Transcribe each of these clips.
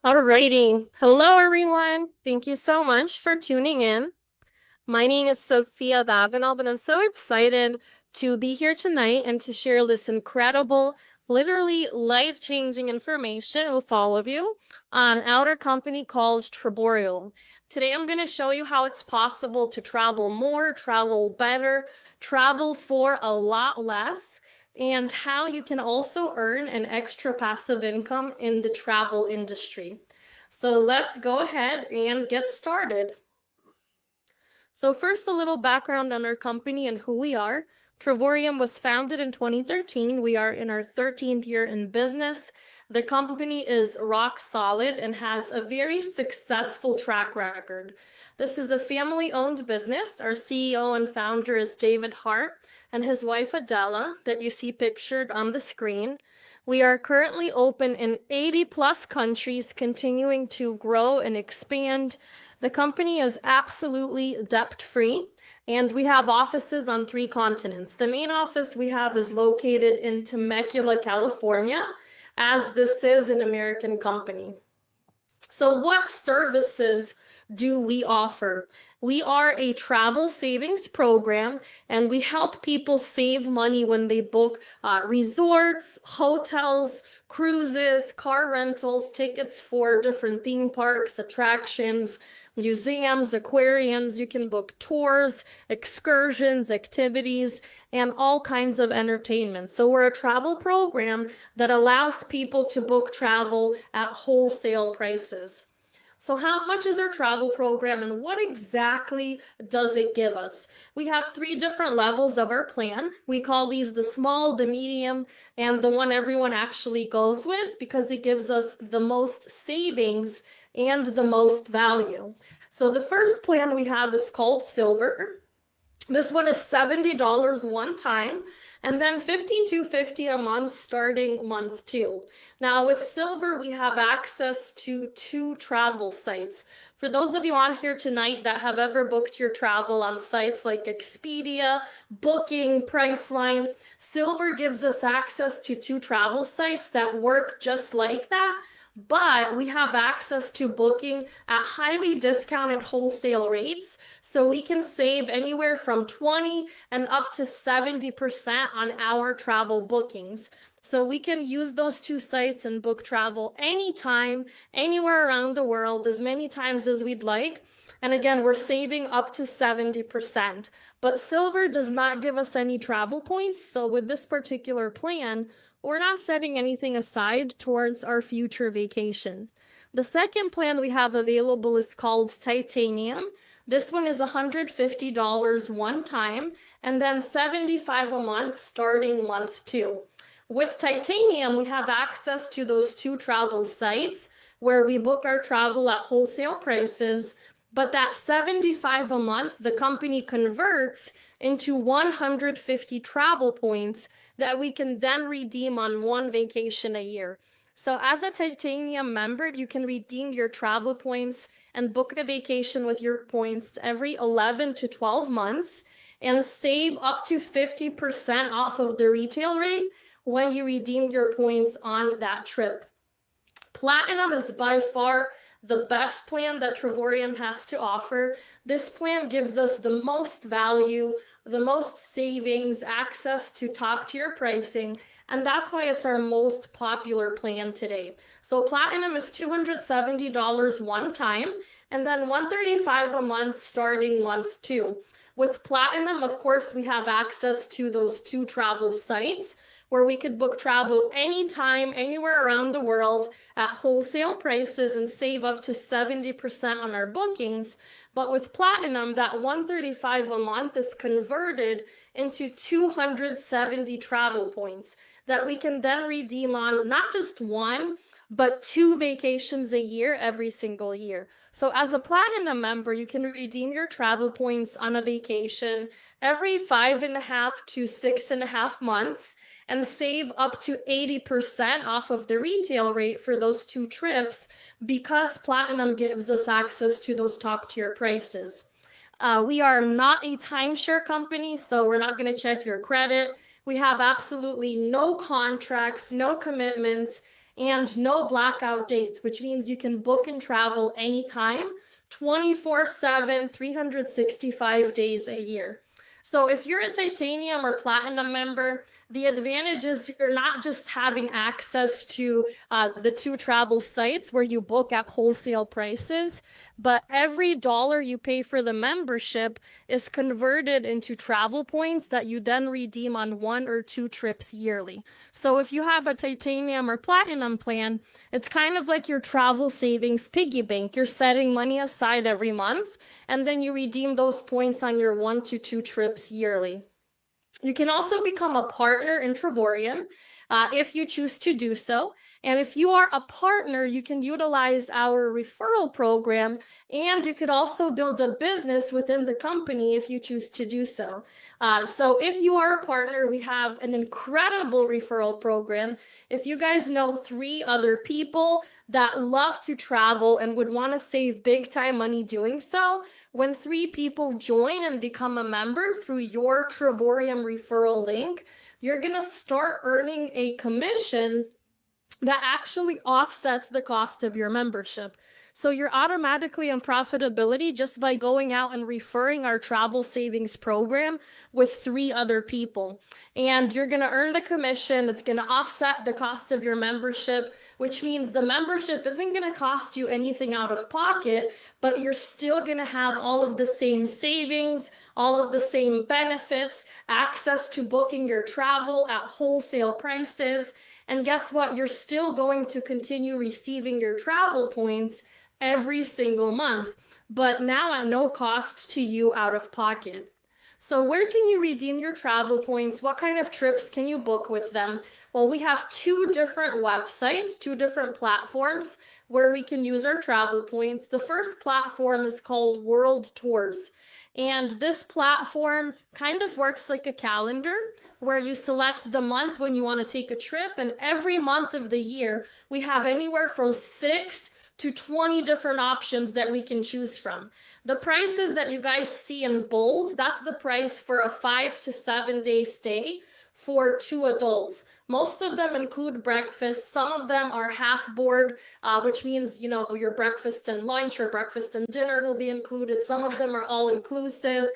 Alrighty. Hello, everyone. Thank you so much for tuning in. My name is Sofiya Babinov, and I'm so excited to be here tonight and to share this incredible, literally life-changing information with all of you on our company called Triborial. Today, I'm going to show you how it's possible to travel more, travel better, travel for a lot less, and how you can also earn an extra passive income in the travel industry. So let's go ahead and get started. So first, a little background on our company and who we are. Trivorium was founded in 2013. We are in our 13th year in business. The company is rock solid and has a very successful track record. This is a family-owned business. Our CEO and founder is David Hart and his wife Adela that you see pictured on the screen. We are currently open in 80 plus countries, continuing to grow and expand. The company is absolutely debt-free, and we have offices on 3 continents. The main office we have is located in Temecula, California, as this is an American company. So what services do we offer? We are a travel savings program, and we help people save money when they book resorts, hotels, cruises, car rentals, tickets for different theme parks, attractions, museums, aquariums. You can book tours, excursions, activities, and all kinds of entertainment. So we're a travel program that allows people to book travel at wholesale prices. So how much is our travel program and what exactly does it give us? We have 3 different levels of our plan. We call these the small, the medium, and the one everyone actually goes with because it gives us the most savings and the most value. So the first plan we have is called Silver. This one is $70 one time, and then $52.50 a month starting month 2. Now with Silver, we have access to 2 travel sites. For those of you on here tonight that have ever booked your travel on sites like Expedia, Booking, Priceline, Silver gives us access to 2 travel sites that work just like that, but we have access to booking at highly discounted wholesale rates, so we can save anywhere from 20 and up to 70% on our travel bookings. So we can use those 2 sites and book travel anytime, anywhere around the world, as many times as we'd like. And again, we're saving up to 70%. But Silver does not give us any travel points, so with this particular plan, we're not setting anything aside towards our future vacation. The second plan we have available is called Titanium. This one is $150 one time, and then $75 a month starting month 2. With Titanium, we have access to those 2 travel sites where we book our travel at wholesale prices, but that $75 a month, the company converts into 150 travel points that we can then redeem on 1 vacation a year. So as a Titanium member, you can redeem your travel points and book a vacation with your points every 11 to 12 months and save up to 50% off of the retail rate when you redeem your points on that trip. Platinum is by far the best plan that Trivorium has to offer. This plan gives us the most value, the most savings, access to top-tier pricing, and that's why it's our most popular plan today. So Platinum is $270 one time, and then $135 a month starting month 2. With Platinum, of course, we have access to those 2 travel sites where we could book travel anytime, anywhere around the world at wholesale prices and save up to 70% on our bookings. But with Platinum, that $135 a month is converted into 270 travel points that we can then redeem on not just 1, but 2 vacations a year every single year. So as a Platinum member, you can redeem your travel points on a vacation every 5.5 to 6.5 months and save up to 80% off of the retail rate for those 2 trips because Platinum gives us access to those top tier prices. We are not a timeshare company, so we're not going to check your credit. We have absolutely no contracts, no commitments, and no blackout dates, which means you can book and travel anytime, 24/7, 365 days a year. So if you're a titanium or platinum member, the advantage is you're not just having access to the 2 travel sites where you book at wholesale prices, but every dollar you pay for the membership is converted into travel points that you then redeem on 1 or 2 trips yearly. So if you have a titanium or platinum plan, it's kind of like your travel savings piggy bank. You're setting money aside every month, and then you redeem those points on your 1 to 2 trips yearly. You can also become a partner in Travorium if you choose to do so. And if you are a partner, you can utilize our referral program, and you could also build a business within the company if you choose to do so. So if you are a partner, we have an incredible referral program. If you guys know 3 other people that love to travel and would want to save big time money doing so, when 3 people join and become a member through your Travorium referral link, you're going to start earning a commission that actually offsets the cost of your membership. So you're automatically in profitability just by going out and referring our travel savings program with 3 other people. And you're going to earn the commission. It's going to offset the cost of your membership, which means the membership isn't going to cost you anything out of pocket, but you're still going to have all of the same savings, all of the same benefits, access to booking your travel at wholesale prices. And guess what? You're still going to continue receiving your travel points every single month, but now at no cost to you out of pocket. So where can you redeem your travel points? What kind of trips can you book with them? Well, we have 2 different websites, 2 different platforms where we can use our travel points. The first platform is called World Tours. And this platform kind of works like a calendar where you select the month when you want to take a trip. And every month of the year, we have anywhere from 6 to 20 different options that we can choose from. The prices that you guys see in bold, that's the price for a 5 to 7 day stay for 2 adults. Most of them include breakfast. Some of them are half board, which means, your breakfast and lunch or breakfast and dinner will be included. Some of them are all inclusive.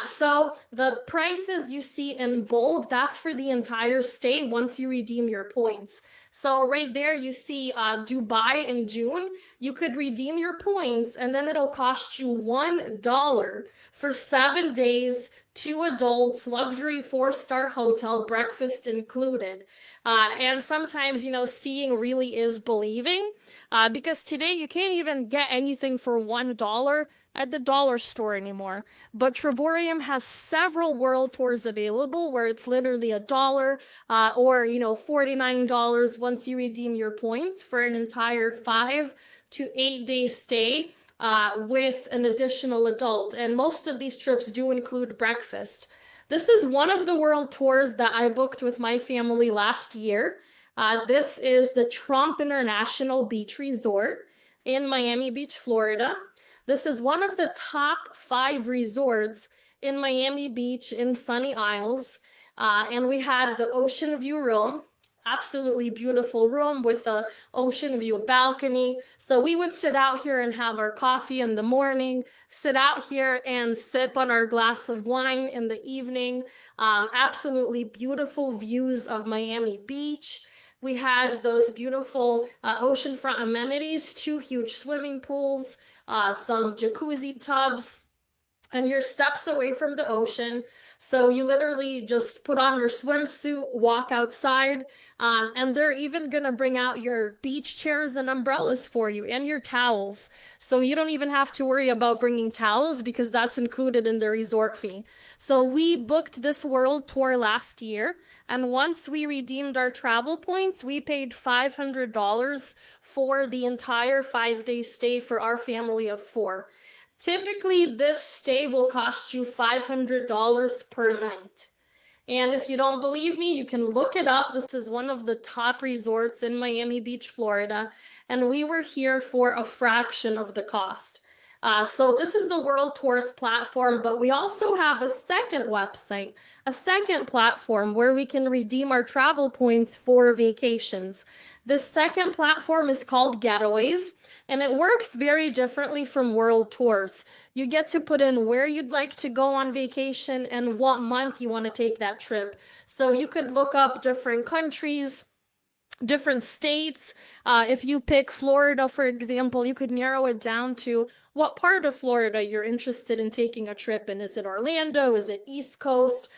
So the prices you see in bold, that's for the entire stay once you redeem your points. So right there you see Dubai in June. You could redeem your points and then it'll cost you $1 for 7 days, 2 adults, luxury 4-star hotel, breakfast included. And sometimes, seeing really is believing, because today you can't even get anything for $1 at the dollar store anymore. But Travorium has several world tours available where it's literally $1 or $49 once you redeem your points for an entire 5 to 8 day stay with an additional adult. And most of these trips do include breakfast. This is one of the world tours that I booked with my family last year. This is the Trump International Beach Resort in Miami Beach, Florida. This is one of the top 5 resorts in Miami Beach in Sunny Isles. And we had the ocean view room, absolutely beautiful room with a ocean view balcony. So we would sit out here and have our coffee in the morning, sit out here and sip on our glass of wine in the evening. Absolutely beautiful views of Miami Beach. We had those beautiful oceanfront amenities, 2 huge swimming pools, some jacuzzi tubs, and you're steps away from the ocean. So you literally just put on your swimsuit, walk outside, and they're even going to bring out your beach chairs and umbrellas for you and your towels. So you don't even have to worry about bringing towels because that's included in the resort fee. So we booked this world tour last year, and once we redeemed our travel points, we paid $500 for the entire 5-day stay for our family of 4. Typically, this stay will cost you $500 per night. And if you don't believe me, you can look it up. This is one of the top resorts in Miami Beach, Florida, and we were here for a fraction of the cost. So this is the World Tours platform, but we also have a second website, a second platform where we can redeem our travel points for vacations. This second platform is called Getaways, and it works very differently from World Tours. You get to put in where you'd like to go on vacation and what month you want to take that trip. So you could look up different countries, different states. If you pick Florida, for example, you could narrow it down to what part of Florida you're interested in taking a trip in. Is it Orlando? Is it East Coast,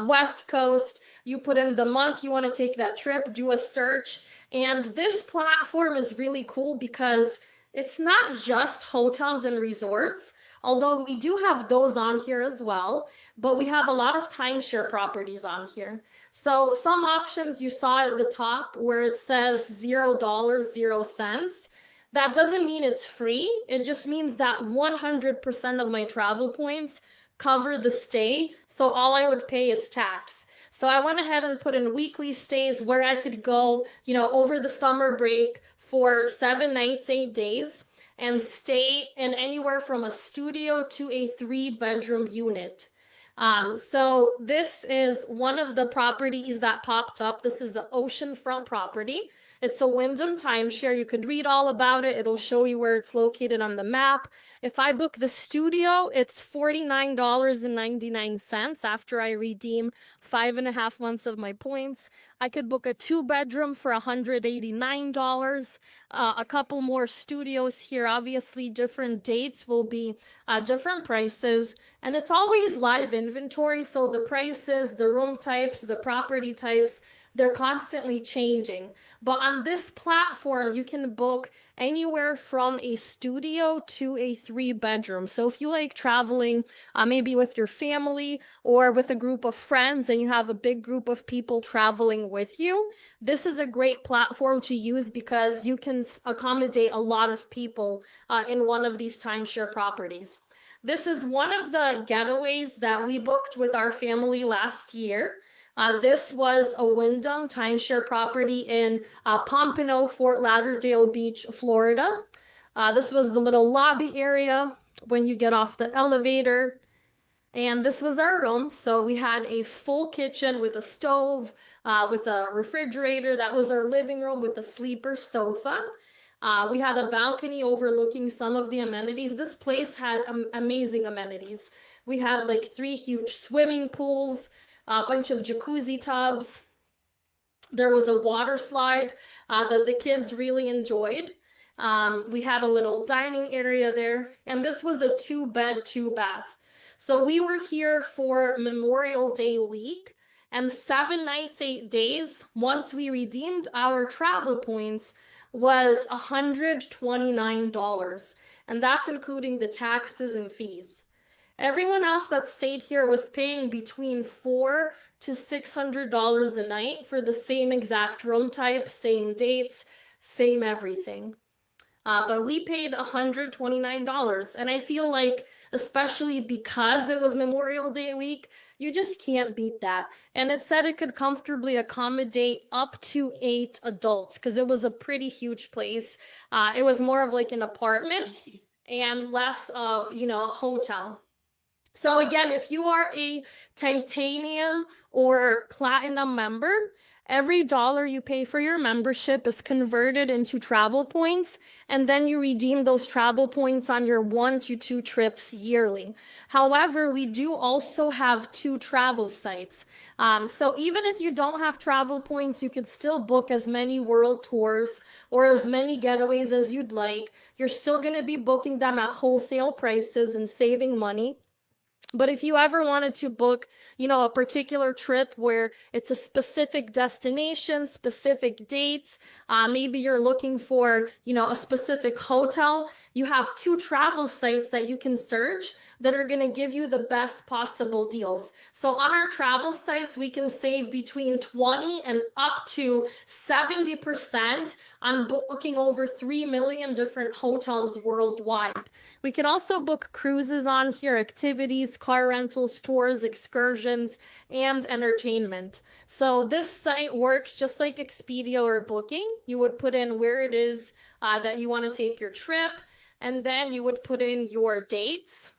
West Coast? You put in the month you want to take that trip, do a search. And this platform is really cool because it's not just hotels and resorts, although we do have those on here as well, but we have a lot of timeshare properties on here. So some options you saw at the top where it says $0, 0 cents. That doesn't mean it's free. It just means that 100% of my travel points cover the stay. So all I would pay is tax. So I went ahead and put in weekly stays where I could go, over the summer break for 7 nights, 8 days and stay in anywhere from a studio to a 3-bedroom unit. So this is one of the properties that popped up. This is an oceanfront property. It's a Wyndham timeshare. You could read all about it. It'll show you where it's located on the map. If I book the studio, it's $49.99 after I redeem 5.5 months of my points. I could book a 2-bedroom for $189. A couple more studios here. Obviously, different dates will be different prices. And it's always live inventory. So the prices, the room types, the property types, they're constantly changing. But on this platform, you can book anywhere from a studio to a 3-bedroom. So if you like traveling, maybe with your family or with a group of friends and you have a big group of people traveling with you, this is a great platform to use because you can accommodate a lot of people in one of these timeshare properties. This is one of the getaways that we booked with our family last year. This was a Wyndham timeshare property in Pompano, Fort Lauderdale Beach, Florida. This was the little lobby area when you get off the elevator. And this was our room. So we had a full kitchen with a stove, with a refrigerator. That was our living room with a sleeper sofa. We had a balcony overlooking some of the amenities. This place had amazing amenities. We had like 3 huge swimming pools, a bunch of jacuzzi tubs. There was a water slide that the kids really enjoyed. We had a little dining area there, and this was a 2-bed, 2-bath. So we were here for Memorial Day week, and 7 nights, 8 days, once we redeemed our travel points, was $129, and that's including the taxes and fees. Everyone else that stayed here was paying between $400 to $600 a night for the same exact room type, same dates, same everything. But we paid $129, and I feel like, especially because it was Memorial Day week, you just can't beat that. And it said it could comfortably accommodate up to 8 adults because it was a pretty huge place. It was more of like an apartment and less of, a hotel. So again, if you are a titanium or platinum member, every dollar you pay for your membership is converted into travel points, and then you redeem those travel points on your 1 to 2 trips yearly. However, we do also have 2 travel sites. So even if you don't have travel points, you could still book as many world tours or as many getaways as you'd like. You're still going to be booking them at wholesale prices and saving money. But if you ever wanted to book, a particular trip where it's a specific destination, specific dates, maybe you're looking for, a specific hotel, you have 2 travel sites that you can search that are going to give you the best possible deals. So on our travel sites, we can save between 20 and up to 70% on booking over 3 million different hotels worldwide. We can also book cruises on here, activities, car rentals, tours, excursions, and entertainment. So this site works just like Expedia or Booking. You would put in where it is that you want to take your trip. and then you would put in your dates.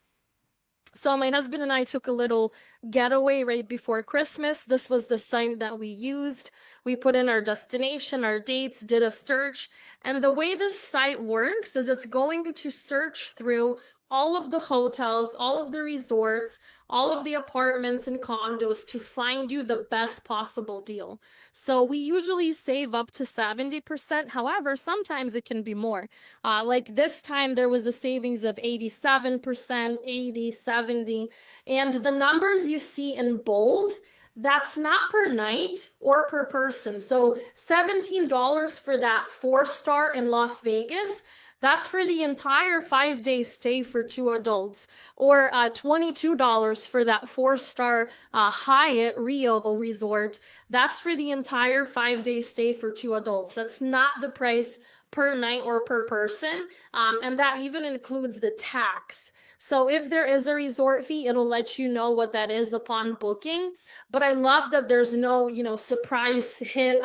So my husband and I took a little getaway right before Christmas. This was the site that we used. We put in our destination, our dates, did a search. And the way this site works is it's going to search through all of the hotels, all of the resorts, all of the apartments and condos to find you the best possible deal. So we usually save up to 70%. However, sometimes it can be more. Like this time there was a savings of 87%, 80, 70. And the numbers you see in bold, that's not per night or per person. So $17 for that 4-star in Las Vegas, that's for the entire 5-day stay for 2 adults, or $22 for that 4-star Hyatt Rio Resort. That's for the entire 5-day stay for 2 adults. That's not the price per night or per person, and that even includes the tax. So if there is a resort fee, it'll let you know what that is upon booking. But I love that there's no, surprise hit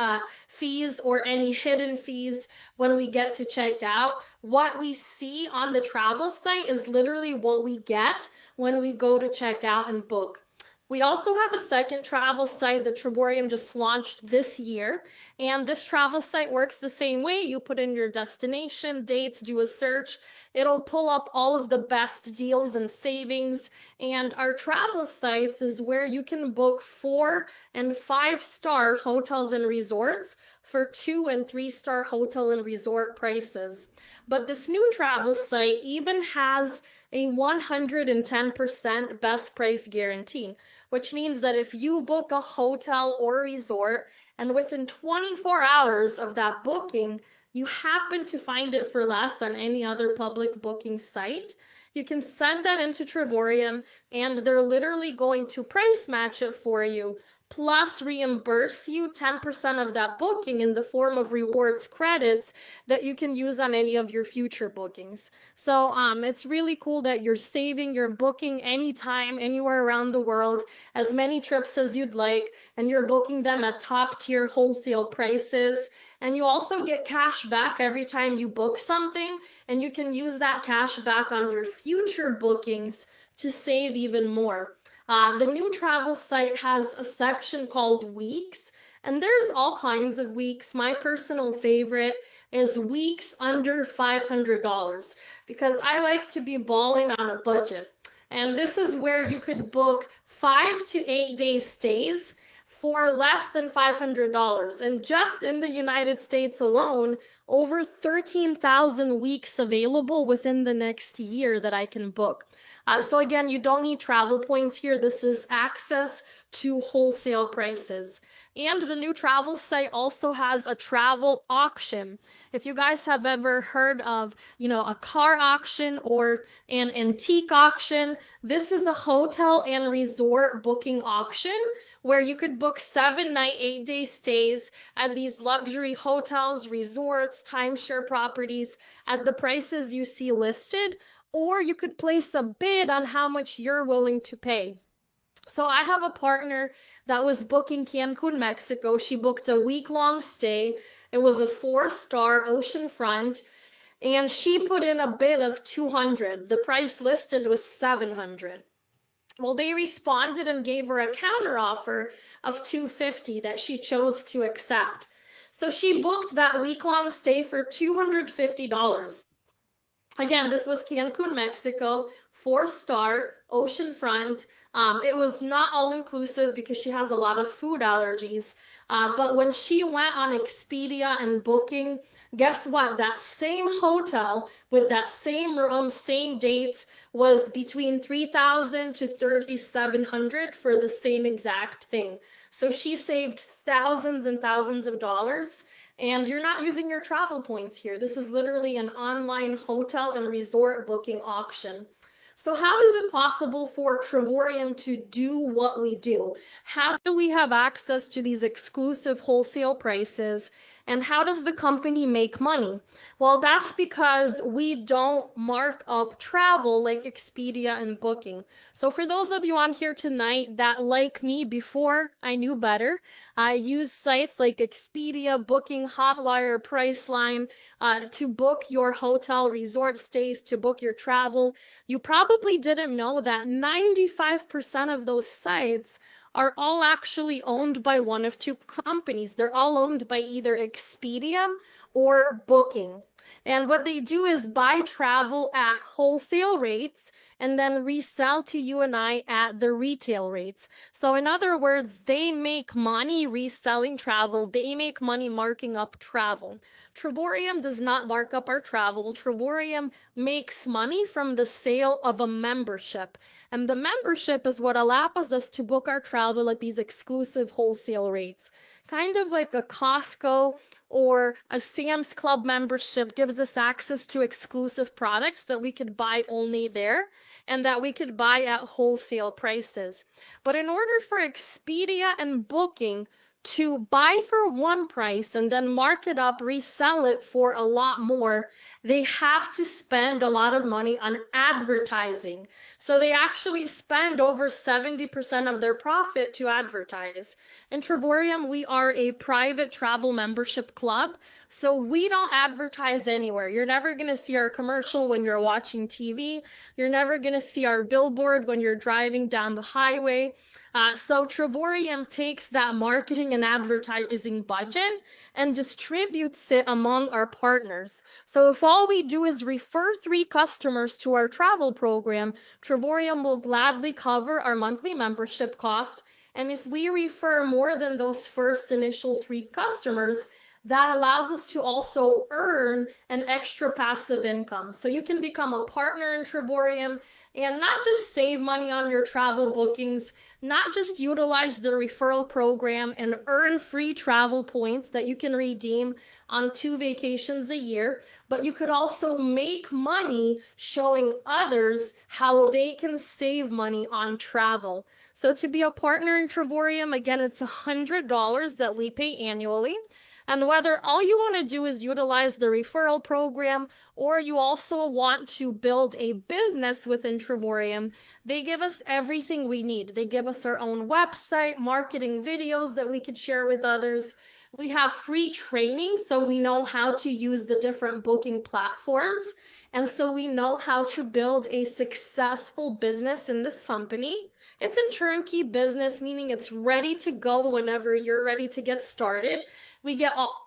fees or any hidden fees when we get to check out. What we see on the travel site is literally what we get when we go to check out and book. We also have a second travel site that Triborium just launched this year. And this travel site works the same way. You put in your destination, dates, do a search. It'll pull up all of the best deals and savings. And our travel sites is where you can book 4- and 5-star hotels and resorts for 2- and 3-star hotel and resort prices. But this new travel site even has a 110% best price guarantee, which means that if you book a hotel or resort and within 24 hours of that booking, you happen to find it for less on any other public booking site, you can send that into Triborium and they're literally going to price match it for you, plus reimburse you 10% of that booking in the form of rewards credits that you can use on any of your future bookings. So it's really cool that you're saving, you're booking anytime, anywhere around the world, as many trips as you'd like, and you're booking them at top tier wholesale prices. And you also get cash back every time you book something, and you can use that cash back on your future bookings to save even more. The new travel site has a section called Weeks, and there's all kinds of weeks. My personal favorite is weeks under $500 because I like to be balling on a budget. And this is where you could book 5 to 8 day stays for less than $500. And just in the United States alone, over 13,000 weeks available within the next year that I can book. So again, you don't need travel points here. This is access to wholesale prices. And the new travel site also has a travel auction. If you guys have ever heard of, a car auction or an antique auction, this is a hotel and resort booking auction where you could book 7-night, 8-day stays at these luxury hotels, resorts, timeshare properties at the prices you see listed, or you could place a bid on how much you're willing to pay. So I have a partner that was booking Cancun, Mexico. She booked a week-long stay. It was a 4-star oceanfront, and she put in a bid of $200. The price listed was $700. Well, they responded and gave her a counteroffer of $250 that she chose to accept. So she booked that week-long stay for $250. Again, this was Cancun, Mexico, 4-star, oceanfront. It was not all-inclusive because she has a lot of food allergies. But when she went on Expedia and booking, guess what? That same hotel with that same room, same dates, was between $3,000 to $3,700 for the same exact thing. So she saved thousands and thousands of dollars. And you're not using your travel points here. This is literally an online hotel and resort booking auction. So how is it possible for Triborium to do what we do? How do we have access to these exclusive wholesale prices And how does the company make money? Well, that's because we don't mark up travel like Expedia and Booking. So for those of you on here tonight that, like me, before I knew better, I use sites like Expedia, Booking, Hotwire, Priceline to book your hotel resort stays, to book your travel. You probably didn't know that 95% of those sites are all actually owned by one of two companies. They're all owned by either Expedia or Booking. And what they do is buy travel at wholesale rates and then resell to you and I at the retail rates. So in other words, they make money reselling travel. They make money marking up travel. Trivorium does not mark up our travel. Trivorium makes money from the sale of a membership. And the membership is what allows us to book our travel at these exclusive wholesale rates. Kind of like a Costco or a Sam's Club membership gives us access to exclusive products that we could buy only there and that we could buy at wholesale prices. But in order for Expedia and Booking to buy for one price and then mark it up, resell it for a lot more, they have to spend a lot of money on advertising. So they actually spend over 70% of their profit to advertise. In Trivorium, we are a private travel membership club, so we don't advertise anywhere. You're never going to see our commercial when you're watching TV. You're never going to see our billboard when you're driving down the highway. So Trivorium takes that marketing and advertising budget and distributes it among our partners. So if all we do is refer 3 customers to our travel program, Trivorium will gladly cover our monthly membership cost. And if we refer more than those first initial 3 customers, that allows us to also earn an extra passive income. So you can become a partner in Trivorium and not just save money on your travel bookings, not just utilize the referral program and earn free travel points that you can redeem on 2 vacations a year, but you could also make money showing others how they can save money on travel. So to be a partner in Trivorium, again, it's $100 that we pay annually. And whether all you want to do is utilize the referral program or you also want to build a business within Trivorium, they give us everything we need. They give us our own website, marketing videos that we could share with others. We have free training, so we know how to use the different booking platforms. And so we know how to build a successful business in this company. It's a turnkey business, meaning it's ready to go whenever you're ready to get started. We get all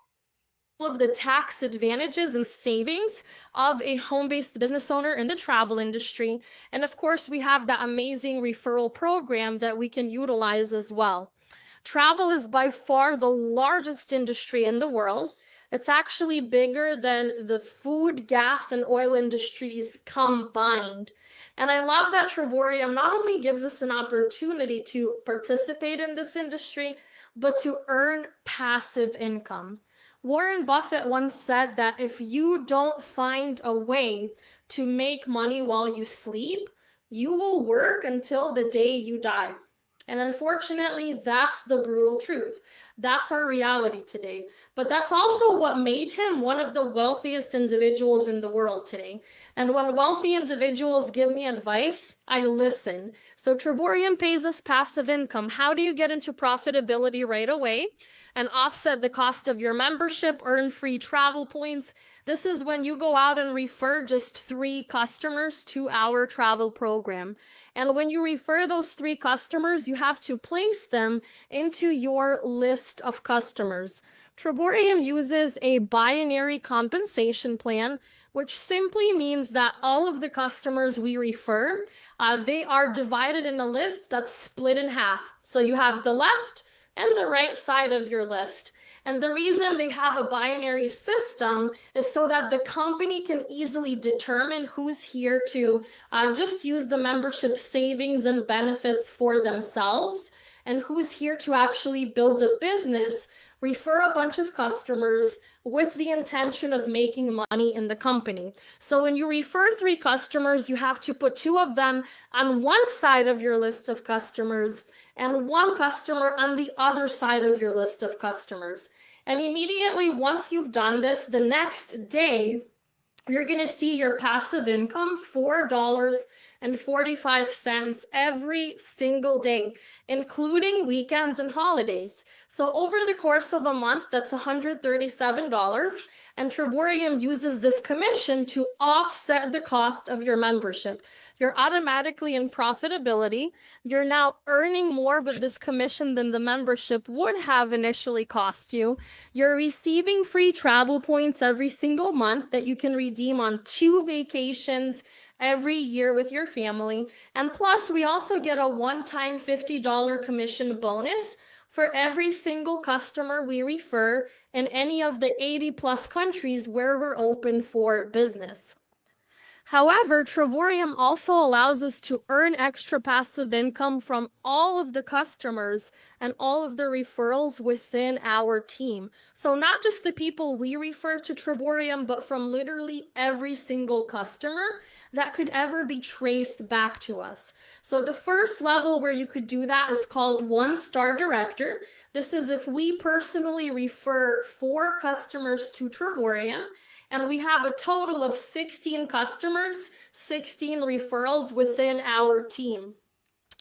of the tax advantages and savings of a home-based business owner in the travel industry. And of course, we have that amazing referral program that we can utilize as well. Travel is by far the largest industry in the world. It's actually bigger than the food, gas, and oil industries combined. And I love that Trivorium not only gives us an opportunity to participate in this industry, but to earn passive income. Warren Buffett once said that if you don't find a way to make money while you sleep, you will work until the day you die. And unfortunately, that's the brutal truth. That's our reality today. But that's also what made him one of the wealthiest individuals in the world today. And when wealthy individuals give me advice, I listen. So Trivorium pays us passive income. How do you get into profitability right away and offset the cost of your membership, earn free travel points? This is when you go out and refer just 3 customers to our travel program. And when you refer those 3 customers, you have to place them into your list of customers. Trivorium uses a binary compensation plan, which simply means that all of the customers we refer, they are divided in a list that's split in half. So you have the left and the right side of your list. And the reason they have a binary system is so that the company can easily determine who's here to just use the membership savings and benefits for themselves, and who's here to actually build a business, refer a bunch of customers with the intention of making money in the company. So when you refer 3 customers, you have to put 2 of them on one side of your list of customers and 1 customer on the other side of your list of customers. And immediately once you've done this, the next day, you're going to see your passive income $4.45 every single day, including weekends and holidays. So over the course of a month, that's $137. And Triborium uses this commission to offset the cost of your membership. You're automatically in profitability. You're now earning more with this commission than the membership would have initially cost you. You're receiving free travel points every single month that you can redeem on 2 vacations every year with your family. And plus, we also get a one-time $50 commission bonus for every single customer we refer in any of the 80 plus countries where we're open for business. However, Triborium also allows us to earn extra passive income from all of the customers and all of the referrals within our team. So not just the people we refer to Triborium, but from literally every single customer that could ever be traced back to us. So the first level where you could do that is called 1-Star Director. This is if we personally refer 4 customers to Triborium, and we have a total of 16 customers, 16 referrals within our team.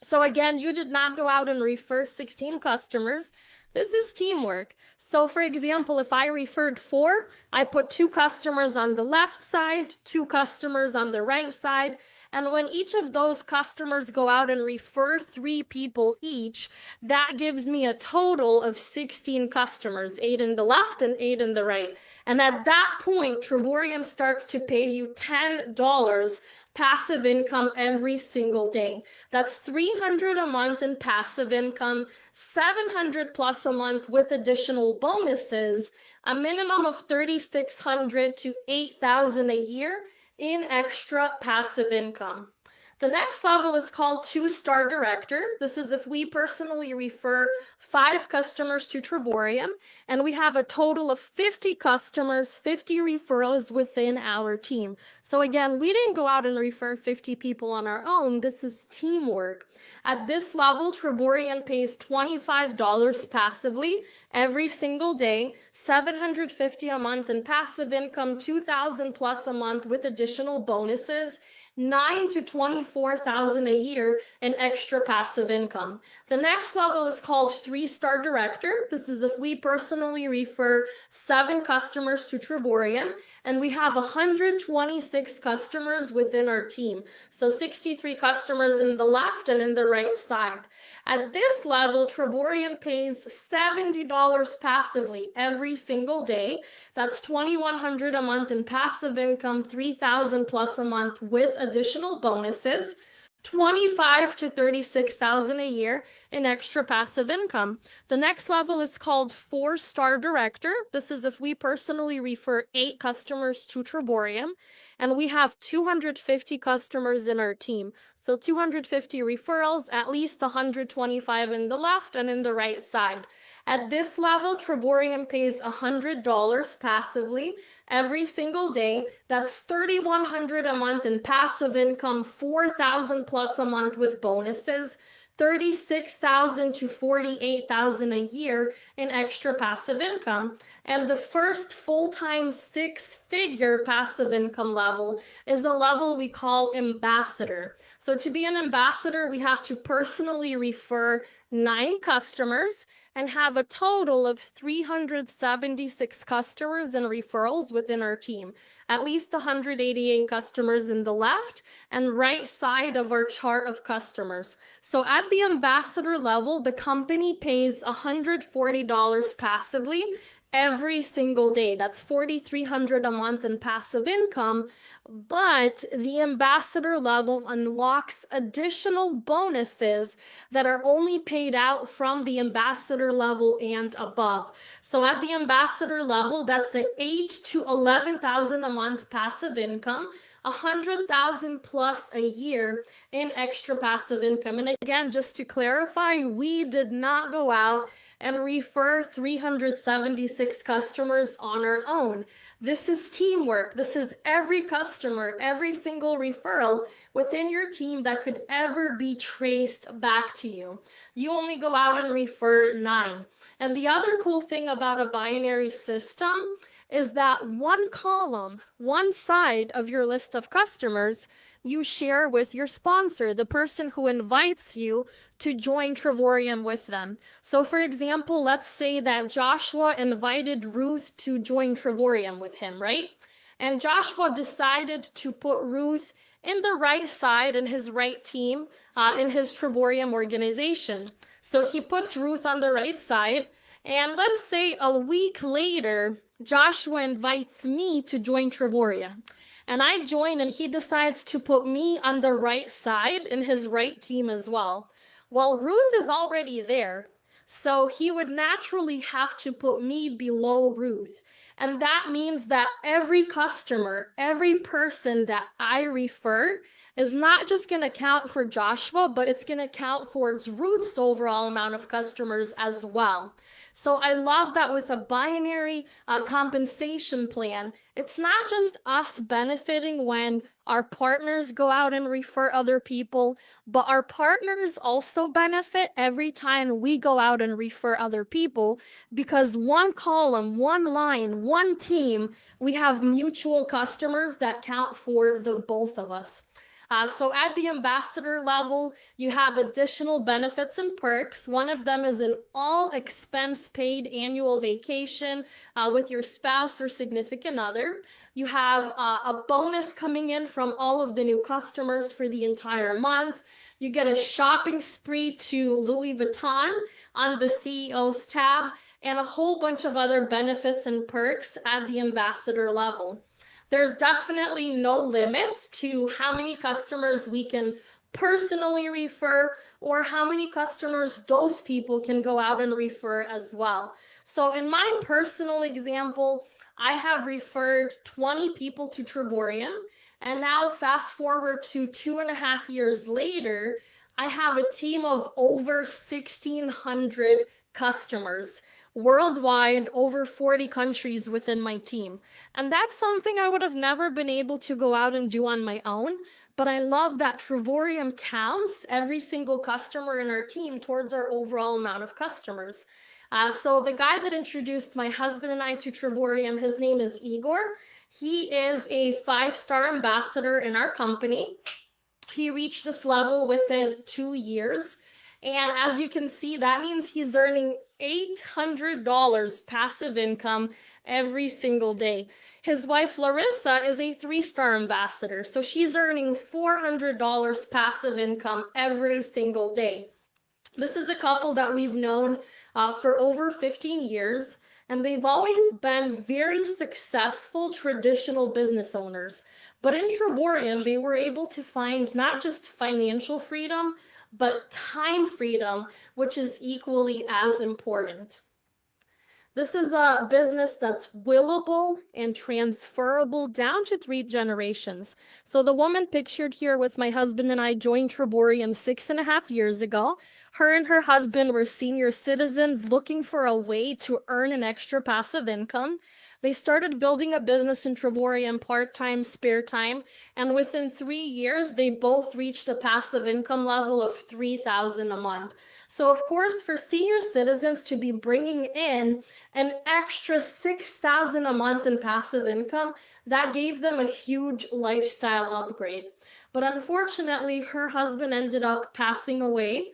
So again, you did not go out and refer 16 customers. This is teamwork. So for example, if I referred 4, I put 2 customers on the left side, 2 customers on the right side. And when each of those customers go out and refer 3 people each, that gives me a total of 16 customers, 8 in the left and 8 in the right. And at that point, Triborium starts to pay you $10 passive income every single day. That's $300 a month in passive income, $700 plus a month with additional bonuses, a minimum of $3,600 to $8,000 a year in extra passive income. The next level is called 2-Star Director. This is if we personally refer 5 customers to Triborium, and we have a total of 50 customers, 50 referrals within our team. So again, we didn't go out and refer 50 people on our own. This is teamwork. At this level, Triborium pays $25 passively every single day, $750 a month in passive income, $2,000 plus a month with additional bonuses, $9,000 to $24,000 a year in extra passive income. The next level is called 3-Star Director. This is if we personally refer 7 customers to Triborium, and we have 126 customers within our team. So 63 customers in the left and in the right side. At this level, Triborium pays $70 passively every single day. That's $2,100 a month in passive income, $3,000 plus a month with additional bonuses, $25,000 to $36,000 a year in extra passive income. The next level is called 4-Star Director. This is if we personally refer 8 customers to Triborium, and we have 250 customers in our team. So 250 referrals, at least 125 in the left and in the right side. At this level, Triborium pays $100 passively every single day. That's $3,100 a month in passive income, $4,000 plus a month with bonuses, $36,000 to $48,000 a year in extra passive income. And the first full-time 6-figure passive income level is a level we call ambassador. So to be an ambassador, we have to personally refer 9 customers and have a total of 376 customers and referrals within our team. At least 188 customers in the left and right side of our chart of customers. So at the ambassador level, the company pays $140 passively every single day. That's $4,300 a month in passive income, but the ambassador level unlocks additional bonuses that are only paid out from the ambassador level and above. So at the ambassador level, that's an $8,000 to $11,000 a month passive income, $100,000 plus a year in extra passive income. And again, just to clarify, we did not go out and refer 376 customers on our own. This is teamwork. This is every customer, every single referral within your team that could ever be traced back to you. You only go out and refer 9. And the other cool thing about a binary system is that one column, one side of your list of customers, you share with your sponsor, the person who invites you to join Trevorium with them. So for example, let's say that Joshua invited Ruth to join Trevorium with him, right? And Joshua decided to put Ruth in the right side, in his right team, in his Trevorium organization. So he puts Ruth on the right side. And let's say a week later, Joshua invites me to join Trevorium. And I join, and he decides to put me on the right side in his right team as well. Well, Ruth is already there, so he would naturally have to put me below Ruth. And that means that every customer, every person that I refer is not just going to count for Joshua, but it's going to count towards Ruth's overall amount of customers as well. So I love that with a binary compensation plan, it's not just us benefiting when our partners go out and refer other people, but our partners also benefit every time we go out and refer other people, because one column, one line, one team, we have mutual customers that count for the both of us. So at the ambassador level, you have additional benefits and perks. One of them is an all expense paid annual vacation with your spouse or significant other. You have a bonus coming in from all of the new customers for the entire month. You get a shopping spree to Louis Vuitton on the CEO's tab, and a whole bunch of other benefits and perks at the ambassador level. There's definitely no limit to how many customers we can personally refer, or how many customers those people can go out and refer as well. So in my personal example, I have referred 20 people to Trevorium, and now fast forward to 2.5 years later, I have a team of over 1,600 customers. Worldwide, over 40 countries within my team. And that's something I would have never been able to go out and do on my own. But I love that Trevorium counts every single customer in our team towards our overall amount of customers. So the guy that introduced my husband and I to Trevorium, his name is Igor. He is a 5-star ambassador in our company. He reached this level within 2 years. And as you can see, that means he's earning $800 passive income every single day. His wife, Larissa, is a 3-star ambassador, so she's earning $400 passive income every single day. This is a couple that we've known for over 15 years, and they've always been very successful traditional business owners. But in Trevorium, they were able to find not just financial freedom, but time freedom, which is equally as important. This is a business that's willable and transferable down to 3 generations. So the woman pictured here with my husband and I joined Trevorium 6.5 years ago. Her and her husband were senior citizens looking for a way to earn an extra passive income. They started building a business in Trevorium part-time, spare time, and within 3 years, they both reached a passive income level of $3,000 a month. So of course, for senior citizens to be bringing in an extra $6,000 a month in passive income, that gave them a huge lifestyle upgrade. But unfortunately, her husband ended up passing away,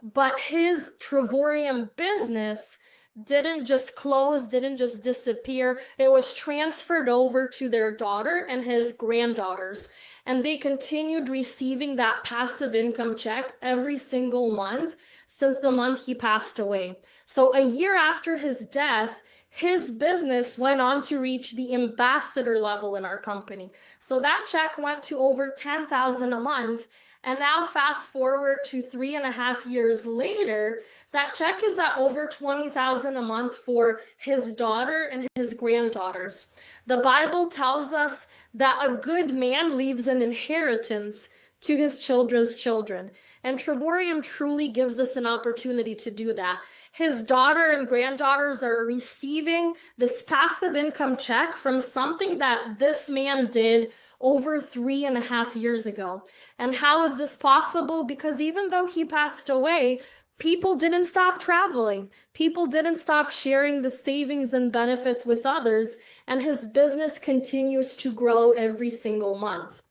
but his Trevorium business didn't just close, didn't just disappear. It was transferred over to their daughter and his granddaughters. And they continued receiving that passive income check every single month since the month he passed away. So a year after his death, his business went on to reach the ambassador level in our company. So that check went to over $10,000 a month. And now fast forward to 3.5 years later, that check is at over $20,000 a month for his daughter and his granddaughters. The Bible tells us that a good man leaves an inheritance to his children's children. And Trevorium truly gives us an opportunity to do that. His daughter and granddaughters are receiving this passive income check from something that this man did over 3.5 years ago. And how is this possible? Because even though he passed away, people didn't stop traveling. People didn't stop sharing the savings and benefits with others, and his business continues to grow every single month.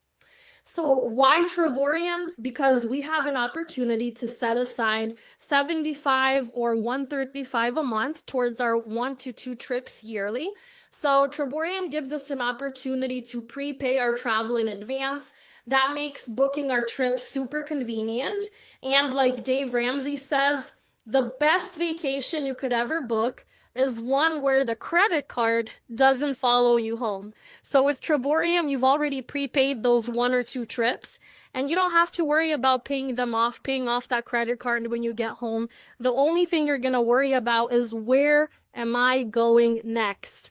So why Trevorium? Because we have an opportunity to set aside 75 or 135 a month towards our 1 to 2 trips yearly. So Trevorium gives us an opportunity to prepay our travel in advance. That makes booking our trip super convenient. And like Dave Ramsey says, the best vacation you could ever book is one where the credit card doesn't follow you home. So with Triborium, you've already prepaid those 1 or 2 trips, and you don't have to worry about paying off that credit card when you get home. The only thing you're going to worry about is, where am I going next?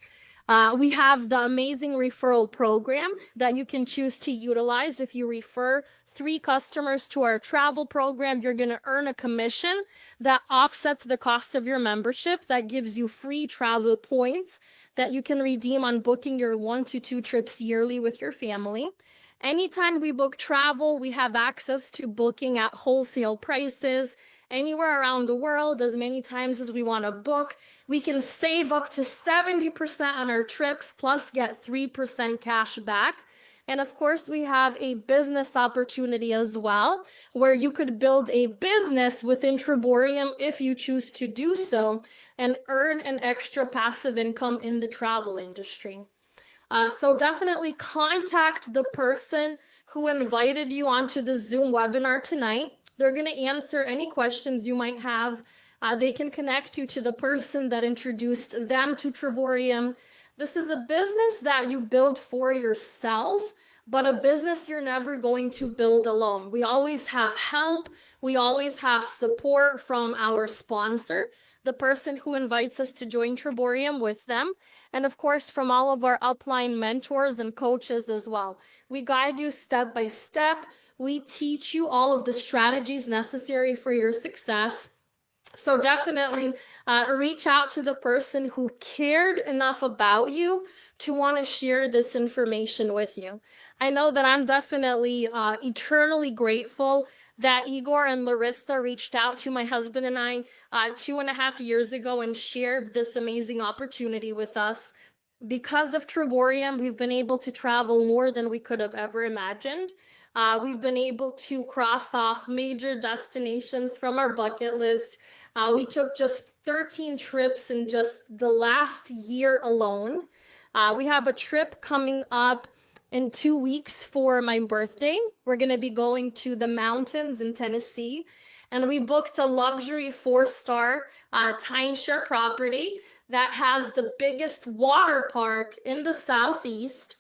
We have the amazing referral program that you can choose to utilize. If you refer 3 customers to our travel program, you're going to earn a commission that offsets the cost of your membership. That gives you free travel points that you can redeem on booking your 1 to 2 trips yearly with your family. Anytime we book travel, we have access to booking at wholesale prices anywhere around the world, as many times as we want to book. We can save up to 70% on our trips, plus get 3% cash back. And of course, we have a business opportunity as well, where you could build a business within Triborium if you choose to do so, and earn an extra passive income in the travel industry. So definitely contact the person who invited you onto the Zoom webinar tonight. They're going to answer any questions you might have. They can connect you to the person that introduced them to Triborium. This is a business that you build for yourself, but a business you're never going to build alone. We always have help. We always have support from our sponsor, the person who invites us to join Triborium with them, and of course from all of our upline mentors and coaches as well. We guide you step by step. We teach you all of the strategies necessary for your success. So definitely reach out to the person who cared enough about you to want to share this information with you. I know that I'm definitely eternally grateful that Igor and Larissa reached out to my husband and I 2.5 years ago and shared this amazing opportunity with us. Because of Triborium, we've been able to travel more than we could have ever imagined. We've been able to cross off major destinations from our bucket list. We took just 13 trips in just the last year alone. We have a trip coming up in 2 weeks for my birthday. We're going to be going to the mountains in Tennessee, and we booked a luxury 4-star timeshare property that has the biggest water park in the Southeast.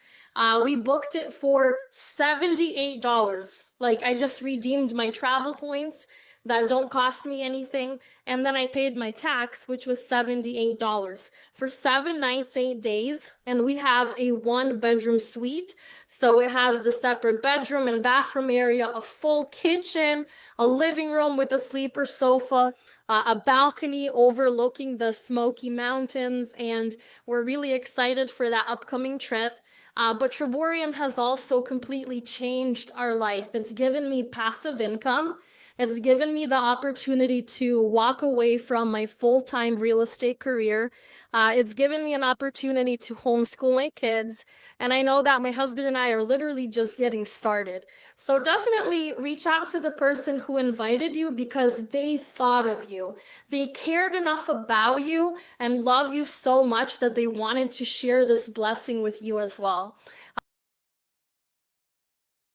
We booked it for $78. Like, I just redeemed my travel points that don't cost me anything, and then I paid my tax, which was $78 for 7 nights, 8 days. And we have a 1-bedroom suite, so it has the separate bedroom and bathroom area, a full kitchen, a living room with a sleeper sofa, a balcony overlooking the Smoky Mountains, and we're really excited for that upcoming trip. But Triborium has also completely changed our life. It's given me passive income. It's given me the opportunity to walk away from my full-time real estate career. It's given me an opportunity to homeschool my kids. And I know that my husband and I are literally just getting started. So definitely reach out to the person who invited you, because they thought of you. They cared enough about you and love you so much that they wanted to share this blessing with you as well.